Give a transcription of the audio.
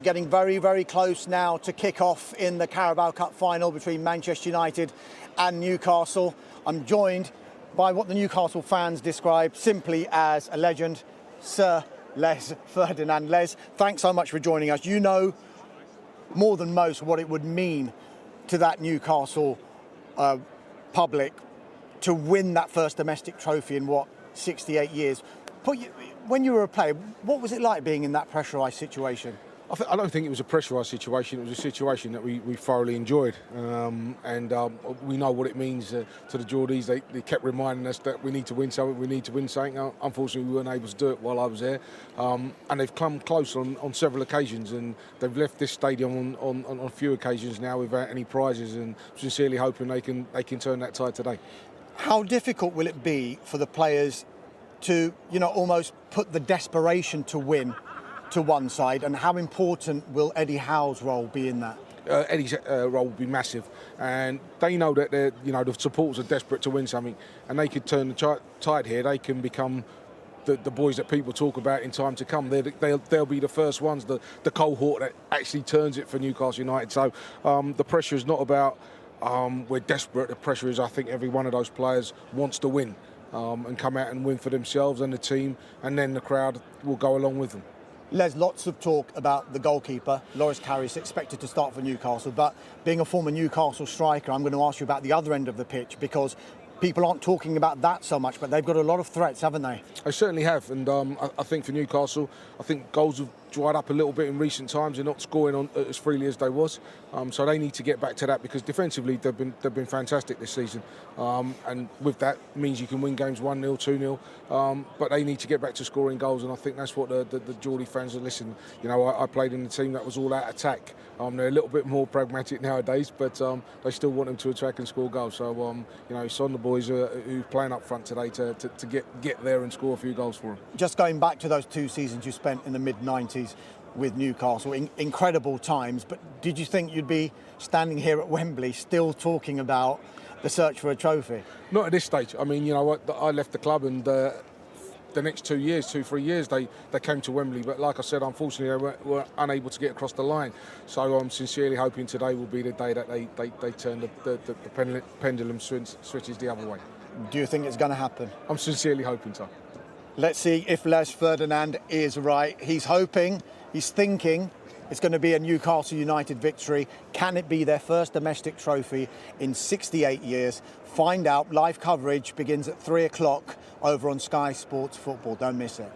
Getting very, very close now to kick off in the Carabao Cup final between Manchester United and Newcastle. I'm joined by what the Newcastle fans describe simply as a legend, Sir Les Ferdinand. Les, thanks so much for joining us. You know more than most what it would mean to that Newcastle public to win that first domestic trophy in, 68 years. When you were a player, what was it like being in that pressurised situation? I don't think it was a pressurised situation. It was a situation that we thoroughly enjoyed, and we know what it means to the Geordies. They kept reminding us that we need to win something. We need to win something. Unfortunately, we weren't able to do it while I was there, and they've come close on several occasions, and they've left this stadium on a few occasions now without any prizes. And sincerely hoping they can turn that tide today. How difficult will it be for the players to, almost put the desperation to win to one side, and how important will Eddie Howe's role be in that? Eddie's role will be massive, and they know that the supporters are desperate to win something, and they could turn the tide here. They can become the boys that people talk about in time to come. They'll be the first ones, the cohort that actually turns it for Newcastle United. So the pressure is not about we're desperate. The pressure is, I think, every one of those players wants to win and come out and win for themselves and the team, and then the crowd will go along with them. Les, lots of talk about the goalkeeper, Loris Karius, expected to start for Newcastle, but being a former Newcastle striker, I'm going to ask you about the other end of the pitch, because people aren't talking about that so much, but they've got a lot of threats, haven't they? They certainly have, and I think for Newcastle, I think goals have dried up a little bit in recent times. They're not scoring on as freely as they was, so they need to get back to that, because defensively they've been fantastic this season, and with that means you can win games 1-0, 2-0, but they need to get back to scoring goals, and I think that's what the Geordie fans are listening. I played in a team that was all out attack. They're a little bit more pragmatic nowadays, but they still want them to attack and score goals. So it's on the boys who are playing up front today to get there and score a few goals for them. Just going back to those 2 seasons you spent in the mid-90s with Newcastle, incredible times, but did you think you'd be standing here at Wembley still talking about the search for a trophy? Not at this stage. I mean, I left the club, and the next 3 years, they came to Wembley. But like I said, unfortunately, they were unable to get across the line. So I'm sincerely hoping today will be the day that they turn the pendulum switches the other way. Do you think it's going to happen? I'm sincerely hoping so. Let's see if Les Ferdinand is right. He's hoping, he's thinking it's going to be a Newcastle United victory. Can it be their first domestic trophy in 68 years? Find out. Live coverage begins at 3 o'clock over on Sky Sports Football. Don't miss it.